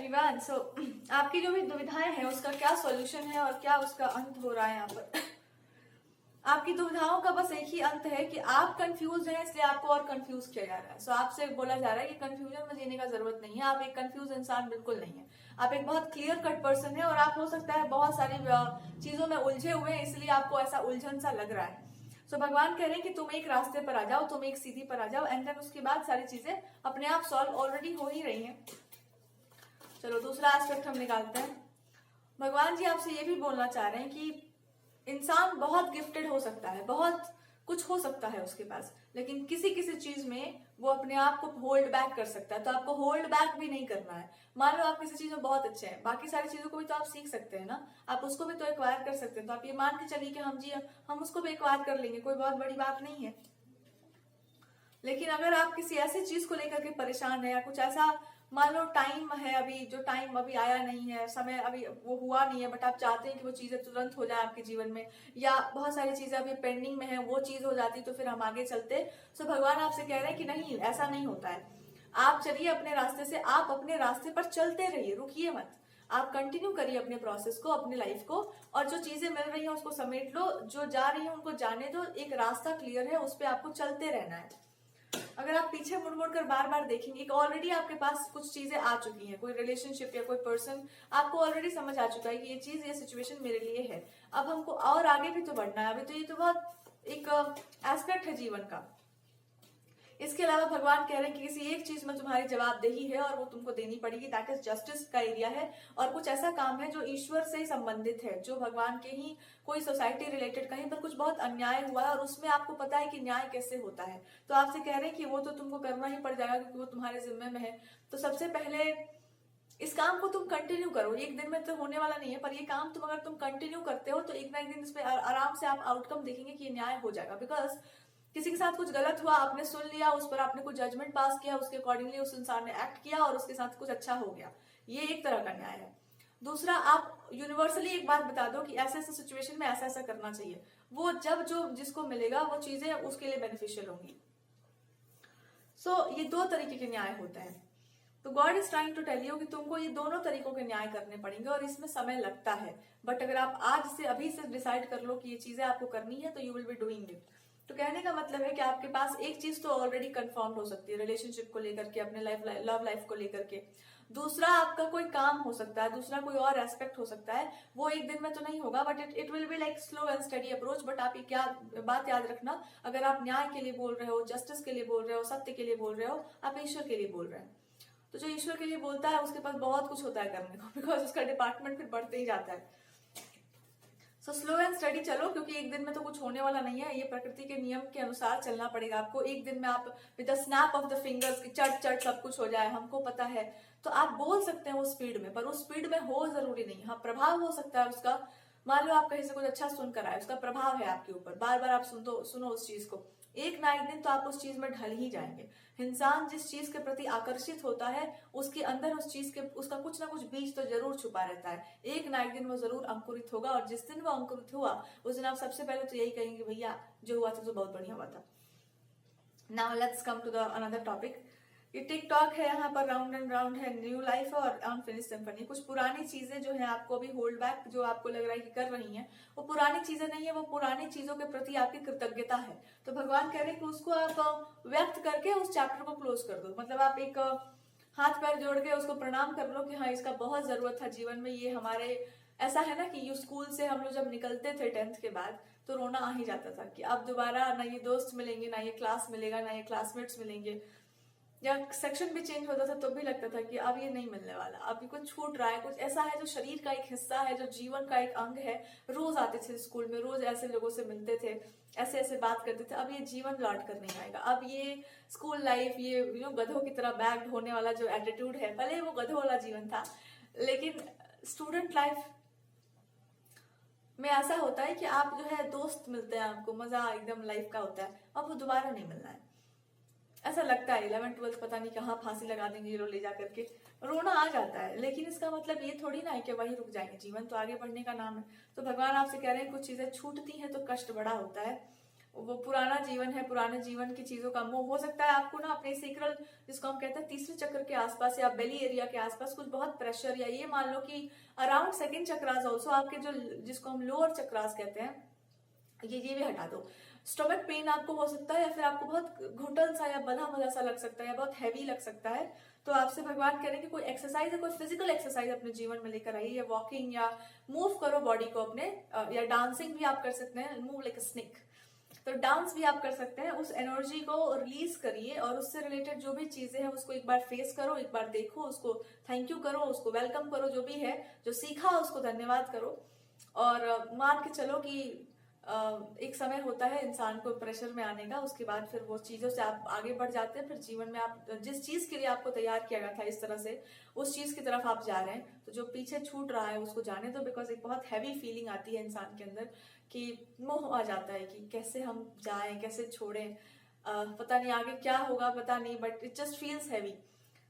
Everyone. आपकी जो भी दुविधाएं हैं उसका क्या सॉल्यूशन है और क्या उसका अंत हो रहा है यहाँ पर। आपकी दुविधाओं का बस एक ही अंत है कि आप कंफ्यूज हैं, इसलिए आपको और कंफ्यूज किया जा रहा है। आपसे बोला जा रहा है कि कंफ्यूजन में जीने का जरूरत नहीं है, आप एक कंफ्यूज इंसान बिल्कुल नहीं है। आप एक बहुत क्लियर कट पर्सन है और आप हो सकता है बहुत सारी चीजों में उलझे हुए हैं, इसलिए आपको ऐसा उलझन सा लग रहा है। भगवान कह रहे हैं कि तुम एक रास्ते पर आ जाओ, तुम एक सीधी पर आ जाओ, एंड देन उसके बाद सारी चीजें अपने आप सॉल्व ऑलरेडी हो ही रही हैं। चलो दूसरा एस्पेक्ट हम निकालते हैं। भगवान जी आपसे ये भी बोलना चाह रहे हैं कि इंसान बहुत गिफ्टेड हो सकता है, बहुत कुछ हो सकता है उसके पास, लेकिन किसी किसी चीज में वो अपने आप को होल्ड बैक कर सकता है। तो आपको होल्ड बैक भी नहीं करना है। मान लो आप किसी चीज में बहुत अच्छे हैं, बाकी सारी चीजों को भी तो आप सीख सकते हैं ना, आप उसको भी तो एक्वायर कर सकते हैं। तो आप ये मान के चलिए कि हम उसको भी एक्वायर कर लेंगे, कोई बहुत बड़ी बात नहीं है। लेकिन अगर आप किसी ऐसी चीज को लेकर के परेशान है या कुछ ऐसा, मान लो टाइम है अभी, जो टाइम अभी आया नहीं है, समय अभी वो हुआ नहीं है, बट आप चाहते हैं कि वो चीजें तुरंत हो जाए आपके जीवन में, या बहुत सारी चीजें अभी पेंडिंग में है, वो चीज हो जाती तो फिर हम आगे चलते। भगवान आपसे कह रहे हैं कि नहीं, ऐसा नहीं होता है। आप चलिए अपने रास्ते से, आप अपने रास्ते पर चलते रहिए, रुकिए मत। आप कंटिन्यू करिए अपने प्रोसेस को, अपने लाइफ को, और जो चीजें मिल रही हैं उसको समेट लो, जो जा रही है उनको जाने दो। एक रास्ता क्लियर है, उस पर आपको चलते रहना है। अगर आप पीछे मुड़ मुड़ कर बार बार देखेंगे, ऑलरेडी आपके पास कुछ चीजें आ चुकी हैं, कोई रिलेशनशिप या कोई पर्सन, आपको ऑलरेडी समझ आ चुका है कि ये चीज, ये सिचुएशन मेरे लिए है। अब हमको और आगे भी तो बढ़ना है। अभी तो ये तो बहुत एक एस्पेक्ट है जीवन का। इसके अलावा भगवान कह रहे हैं कि किसी एक चीज में तुम्हारी जवाबदेही है और वो तुमको देनी पड़ेगी, दैट इज जस्टिस का एरिया है। और कुछ ऐसा काम है जो ईश्वर से संबंधित है, जो भगवान के ही, कोई सोसाइटी रिलेटेड कहीं पर कुछ बहुत अन्याय हुआ है और उसमें आपको पता है कि न्याय कैसे होता है। तो आपसे कह रहे हैं कि वो तो तुमको करना ही पड़ जाएगा, क्योंकि वो तुम्हारे जिम्मे में है। तो सबसे पहले इस काम को तुम कंटिन्यू करो। एक दिन में तो होने वाला नहीं है, पर ये काम अगर तुम कंटिन्यू करते हो तो एक ना एक दिन इस पे आराम से आप आउटकम देखेंगे कि ये न्याय हो जाएगा। बिकॉज किसी के साथ कुछ गलत हुआ, आपने सुन लिया, उस पर आपने कुछ जजमेंट पास किया, उसके अकॉर्डिंगली उस इंसान ने एक्ट किया और उसके साथ कुछ अच्छा हो गया, ये एक तरह का न्याय है। दूसरा, आप यूनिवर्सली एक बात बता दो कि ऐसे ऐसे सिचुएशन में ऐसा ऐसा करना चाहिए, वो जब जो जिसको मिलेगा वो चीजें उसके लिए बेनिफिशियल होंगी। ये दो तरीके के न्याय होते हैं। तो God is trying to tell you कि तुमको ये दोनों तरीकों के न्याय करने पड़ेंगे और इसमें समय लगता है। बट अगर आप आज से, अभी से डिसाइड कर लो कि ये चीजें आपको करनी है, तो you will be doing it. तो कहने का मतलब है कि आपके पास एक चीज तो ऑलरेडी कंफर्म हो सकती है रिलेशनशिप को लेकर के, अपने लव लाइफ को लेकर के। दूसरा, आपका कोई काम हो सकता है, दूसरा कोई और एस्पेक्ट हो सकता है, वो एक दिन में तो नहीं होगा, but it will be like slow and study approach. But आप क्या बात याद रखना, अगर आप न्याय के लिए बोल रहे हो, जस्टिस के लिए बोल रहे हो, सत्य के लिए बोल रहे हो, आप ईश्वर के लिए बोल रहे हैं। तो जो ईश्वर के लिए बोलता है उसके पास बहुत कुछ होता है करने को, बिकॉज उसका डिपार्टमेंट फिर बढ़ते ही जाता है। स्लो एंड स्टडी चलो, क्योंकि एक दिन में तो कुछ होने वाला नहीं है। ये प्रकृति के नियम के अनुसार चलना पड़ेगा आपको। एक दिन में आप with the snap of the fingers की चट चट सब कुछ हो जाए, हमको पता है। तो आप बोल सकते हैं उस स्पीड में, पर उस स्पीड में हो जरूरी नहीं। हाँ, प्रभाव हो सकता है उसका। मान लो आप कहीं से कुछ अच्छा सुनकर आए, उसका प्रभाव है आपके ऊपर, बार बार आप सुनो उस चीज को, एक ना एक दिन तो आप उस चीज में ढल ही जाएंगे। इंसान जिस चीज के प्रति आकर्षित होता है, उसके अंदर उस चीज के, उसका कुछ ना कुछ बीज तो जरूर छुपा रहता है। एक ना एक दिन वो जरूर अंकुरित होगा, और जिस दिन वो अंकुरित हुआ उस दिन आप सबसे पहले तो यही कहेंगे, भैया जो हुआ था तो बहुत बढ़िया हुआ था। Now let's come to the another topic. ये टिकटॉक है, यहाँ पर राउंड एंड राउंड है, न्यू लाइफ है और अनफिनिश सिम्फनी। कुछ पुरानी चीजें जो है आपको अभी होल्ड बैक, जो आपको लग रहा है कि कर रही हैं, वो पुरानी चीजें नहीं है, वो पुरानी चीजों के प्रति आपकी कृतज्ञता है। तो भगवान कह रहे हैं कि उसको आप व्यक्त करके उस चैप्टर को क्लोज कर दो। मतलब आप एक हाथ पैर जोड़ के उसको प्रणाम कर लो कि हाँ, इसका बहुत जरूरत था जीवन में। ये हमारे, ऐसा है ना कि स्कूल से हम लोग जब निकलते थे 10th के बाद, तो रोना आ ही जाता था कि अब दोबारा ना ये दोस्त मिलेंगे, ना ये क्लास मिलेगा, ना ये क्लासमेट्स मिलेंगे। या सेक्शन भी चेंज होता था तो भी लगता था कि अब ये नहीं मिलने वाला, अब ये कुछ छूट रहा है, कुछ ऐसा है जो शरीर का एक हिस्सा है, जो जीवन का एक अंग है। रोज आते थे स्कूल में, रोज ऐसे लोगों से मिलते थे, ऐसे ऐसे बात करते थे। अब ये जीवन लौट कर नहीं आएगा। अब ये स्कूल लाइफ, ये गधों की तरह बैग ढोने वाला जो एटीट्यूड है, भले वो गधों वाला जीवन था, लेकिन स्टूडेंट लाइफ में ऐसा होता है कि आप जो है, दोस्त मिलते हैं आपको, मजा एकदम लाइफ का होता है, अब वो दोबारा नहीं मिलना है। ऐसा लगता है 11th 12th पता नहीं कहाँ फांसी लगा देंगे ये लोग ले जा करके, रोना आ जाता है। लेकिन इसका मतलब ये थोड़ी ना है कि वही रुक जाएंगे, जीवन तो आगे बढ़ने का नाम है। तो भगवान आपसे कह रहे हैं कुछ चीजें छूटती हैं तो कष्ट बड़ा होता है, वो पुराना जीवन है, पुराने जीवन की चीजों का मोह हो सकता है आपको ना अपने सेक्रल, जिसको हम कहते हैं तीसरे चक्र के आसपास या बेली एरिया के आसपास कुछ बहुत प्रेशर, या ये मान लो कि अराउंड सेकंड चक्रास ऑल्सो आपके जो, जिसको हम लोअर चक्रास कहते हैं, ये भी हटा दो। स्टोमक पेन आपको हो सकता है, या फिर आपको बहुत घुटन सा या बंधा बंधा सा लग सकता है, या बहुत हैवी लग सकता है। तो आपसे भगवान कह रहे हैं कि कोई एक्सरसाइज है, कोई फिजिकल एक्सरसाइज अपने जीवन में लेकर आइए, या वॉकिंग, या मूव करो बॉडी को अपने, या डांसिंग भी आप कर सकते हैं, मूव लाइक अ स्नेक। तो डांस भी आप कर सकते हैं, उस एनर्जी को रिलीज करिए और उससे रिलेटेड जो भी चीजें हैं उसको एक बार फेस करो, एक बार देखो, उसको थैंक यू करो, उसको वेलकम करो, जो भी है, जो सीखा उसको धन्यवाद करो। और मान के चलो कि एक समय होता है इंसान को प्रेशर में आने का, उसके बाद फिर वो चीजों से आप आगे बढ़ जाते हैं, फिर जीवन में आप जिस चीज के लिए आपको तैयार किया गया था इस तरह से, उस चीज की तरफ आप जा रहे हैं। तो जो पीछे छूट रहा है उसको जाने दो, बिकॉज एक बहुत हैवी फीलिंग आती है इंसान के अंदर कि मोह आ जाता है कि कैसे हम जाएं, कैसे छोड़ें, पता नहीं आगे क्या होगा, पता नहीं, but it just feels heavy.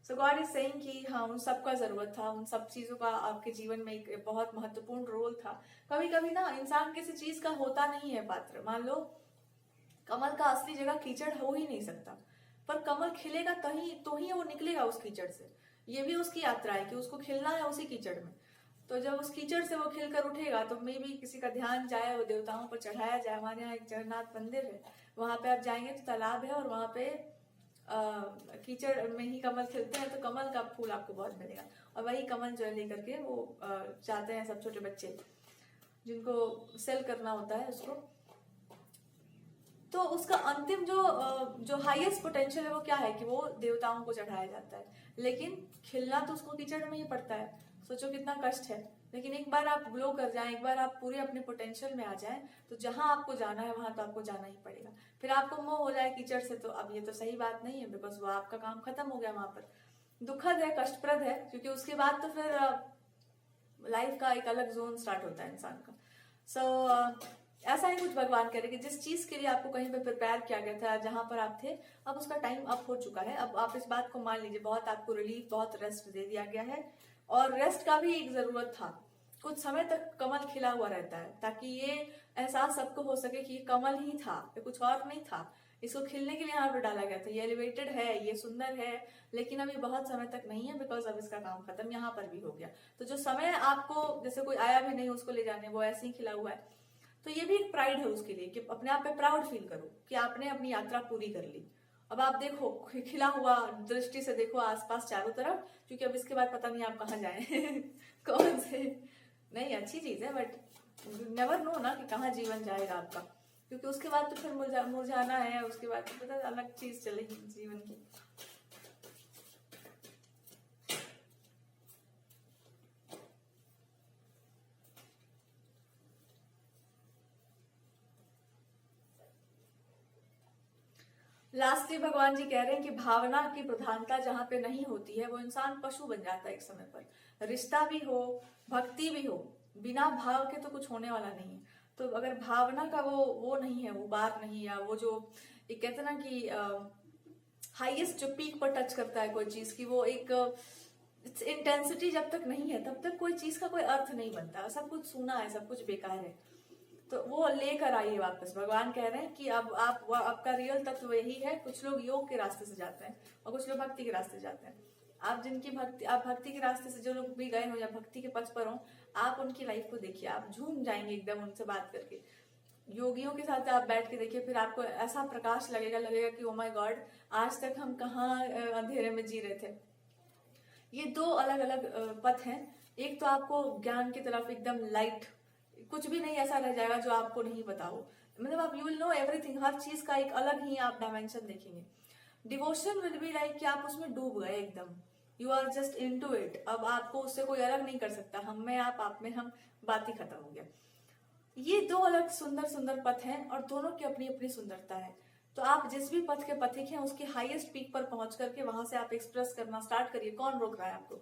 So God is saying कि हाँ, उन सब का जरूरत था, उन सब चीजों का आपके जीवन में एक बहुत महत्वपूर्ण रोल था। कभी कभी ना इंसान किसी चीज का होता नहीं है पात्र। मान लो कमल का असली जगह कीचड़ हो ही नहीं सकता, पर कमल खिलेगा तो ही वो निकलेगा उस कीचड़ से। ये भी उसकी यात्रा है कि उसको खिलना है उसी कीचड़ में। तो जब उस कीचड़ से वो खिलकर उठेगा तो मे भी किसी का ध्यान जाए, वो देवताओं पर चढ़ाया जाए। हमारे यहाँ एक जगन्नाथ मंदिर है, वहां पे आप जाएंगे तो तालाब है, और वहां पे कीचड़ में ही कमल खिलते हैं, तो कमल का फूल आपको बहुत मिलेगा। और वही कमल जो है लेकर के वो जाते हैं सब छोटे बच्चे, जिनको सेल करना होता है उसको। तो उसका अंतिम जो हाईएस्ट पोटेंशियल है वो क्या है कि वो देवताओं को चढ़ाया जाता है, लेकिन खिलना तो उसको कीचड़ में ही पड़ता है। सोचो कितना कष्ट है। लेकिन एक बार आप ग्लो कर जाएं, एक बार आप पूरे अपने पोटेंशियल में आ जाएं, तो जहां आपको जाना है वहां तो आपको जाना ही पड़ेगा। फिर आपको मोह हो जाए कीचड़ से, तो अब ये तो सही बात नहीं है, बिकॉज वो आपका काम खत्म हो गया वहां पर। दुखद है, कष्टप्रद है, क्योंकि उसके बाद तो फिर लाइफ का एक अलग जोन स्टार्ट होता है इंसान का। सो ऐसा ही कुछ भगवान कह रहे कि जिस चीज के लिए आपको कहीं पे प्रिपेयर किया गया था, जहां पर आप थे, अब उसका टाइम अप हो चुका है। अब आप इस बात को मान लीजिए, बहुत आपको रिलीफ, बहुत रेस्ट दे दिया गया है। और रेस्ट का भी एक जरूरत था। कुछ समय तक कमल खिला हुआ रहता है, ताकि ये एहसास सबको हो सके कि ये कमल ही था, ये कुछ और नहीं था। इसको खिलने के लिए यहाँ पर डाला गया था। ये एलिवेटेड है, ये सुंदर है, लेकिन अभी बहुत समय तक नहीं है, बिकॉज अब इसका काम खत्म यहाँ पर भी हो गया। तो जो समय आपको, जैसे कोई आया भी नहीं उसको ले जाने, वो ऐसे ही खिला हुआ है। तो ये भी एक प्राइड है उसके लिए कि अपने आप पे प्राउड फील करो कि आपने अपनी यात्रा पूरी कर ली। अब आप देखो, खिला हुआ दृष्टि से देखो आसपास चारों तरफ, क्योंकि अब इसके बाद पता नहीं आप कहाँ जाएं कौन से, नहीं अच्छी चीज है, बट नेवर नो ना कि कहाँ जीवन जाएगा आपका, क्योंकि उसके बाद तो फिर मुरझाना है, उसके बाद तो पता अलग चीज चलेगी जीवन की। लास्टली भगवान जी कह रहे हैं कि भावना की प्रधानता जहां पे नहीं होती है, वो इंसान पशु बन जाता है एक समय पर। रिश्ता भी हो, भक्ति भी हो, बिना भाव के तो कुछ होने वाला नहीं है। तो अगर भावना का वो नहीं है, वो बात नहीं, या वो जो एक कहते ना कि हाईएस्ट जो पीक पर टच करता है कोई चीज की, वो एक इंटेंसिटी जब तक नहीं है तब तक कोई चीज का कोई अर्थ नहीं बनता। सब कुछ सूना है, सब कुछ बेकार है। तो वो लेकर आइए वापस। भगवान कह रहे हैं कि अब आपका रियल तत्व यही है। कुछ लोग योग के रास्ते से जाते हैं और कुछ लोग भक्ति के रास्ते जाते हैं। आप भक्ति के रास्ते से जो लोग भी गए हो या भक्ति के पथ पर हो, आप उनकी लाइफ को देखिए, आप झूम जाएंगे एकदम उनसे बात करके। योगियों के साथ आप बैठ के देखिए, फिर आपको ऐसा प्रकाश लगेगा कि ओ माय गॉड, आज तक हम कहाँ अंधेरे में जी रहे थे। ये दो अलग अलग पथ हैं। एक तो आपको ज्ञान की तरफ एकदम लाइट, कुछ भी नहीं ऐसा रह जाएगा जो आपको नहीं पता हो, मतलब आप यू विल नो एवरीथिंग, हर चीज का एक अलग ही आप डायमेंशन देखेंगे। डिवोशन विल बी लाइक कि आप उसमें डूब गए एकदम, you are just into it. अब आपको उससे कोई अलग नहीं कर सकता। हम में आप में हम, बात ही खत्म हो गया। ये दो अलग सुंदर सुंदर पथ हैं और दोनों की अपनी अपनी सुंदरता है। तो आप जिस भी पथ के पथिक हैं उसके हाईएस्ट पीक पर पहुंच करके वहां से आप एक्सप्रेस करना स्टार्ट करिए। कौन रोक रहा है आपको?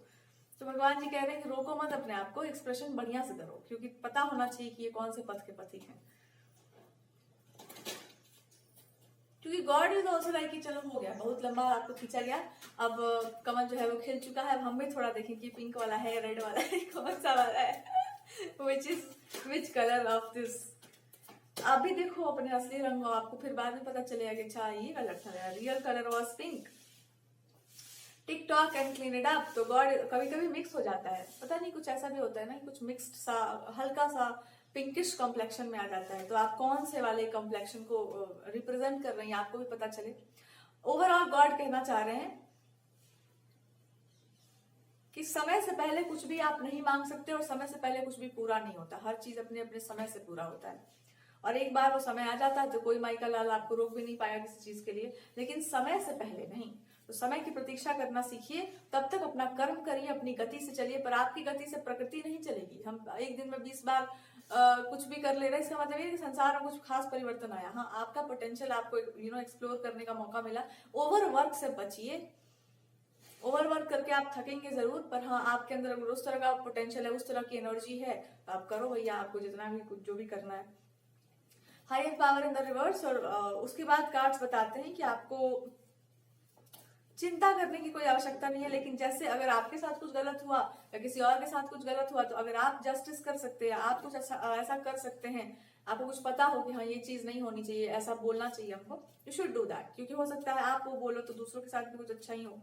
तो भगवान जी कह रहे हैं कि रोको मत अपने आप को, एक्सप्रेशन बढ़िया से करो, क्योंकि पता होना चाहिए कि ये कौन से पथ के पथिक हैं। क्योंकि गॉड इज ऑल्सो लाइक कि चलो हो गया, बहुत लंबा आपको खींचा गया, अब कमल जो है वो खिल चुका है। अब हम भी थोड़ा देखें कि पिंक वाला है, रेड वाला है, कौन सा वाला है, विच कलर ऑफ दिस आप भी देखो अपने असली रंग, आपको फिर बाद में पता चलेगा कि अच्छा ये कलर था, real colour was pink. Tick tock and clean it up. तो गॉड कभी कभी मिक्स हो जाता है, पता नहीं कुछ ऐसा भी होता है ना, कुछ मिक्स्ड सा हल्का सा पिंकिश कॉम्प्लेक्शन में आ जाता है। तो आप कौन से वाले कॉम्प्लेक्शन को रिप्रेजेंट कर रही हैं आपको भी पता चले। ओवरऑल गॉड कहना चाह रहे हैं कि समय से पहले कुछ भी आप नहीं मांग सकते और समय से पहले कुछ भी पूरा नहीं होता। हर चीज अपने अपने समय से पूरा होता है और एक बार वो समय आ जाता है तो कोई माई का लाल आपको रोक भी नहीं पाया किसी चीज के लिए, लेकिन समय से पहले नहीं। तो समय की प्रतीक्षा करना सीखिए, तब तक अपना कर्म करिए, अपनी गति से चलिए। पर आपकी गति से प्रकृति नहीं चलेगी। हम एक दिन में 20 बार कुछ भी कर ले रहे हैं, इसका मतलब ये कि संसार में कुछ खास परिवर्तन आया। हाँ, आपका पोटेंशियल आपको एक्सप्लोर करने का मौका मिला। ओवर वर्क से बचिए। ओवर वर्क करके आप थकेंगे जरूर, पर हाँ आपके अंदर अगर उस तरह का पोटेंशियल है, उस तरह की एनर्जी है, आप करो भैया, आपको जितना भी कुछ जो भी करना है। Higher power in the reverse. और उसके बाद कार्ड्स बताते हैं कि आपको चिंता करने की कोई आवश्यकता नहीं है। लेकिन जैसे अगर आपके साथ कुछ गलत हुआ या किसी और के साथ कुछ गलत हुआ, तो अगर आप जस्टिस कर सकते हैं, आप कुछ ऐसा कर सकते हैं, आपको कुछ पता हो कि हाँ ये चीज नहीं होनी चाहिए, ऐसा बोलना चाहिए हमको, यू शुड डू दैट। क्योंकि हो सकता है आप वो बोलो तो दूसरों के साथ भी कुछ अच्छा ही हो।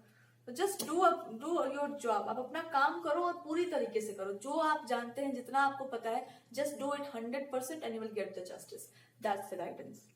तो जस्ट डू योर जॉब। आप अपना काम करो और पूरी तरीके से करो, जो आप जानते हैं, जितना आपको पता है, just do it 100% and you will get the justice. That's the guidance.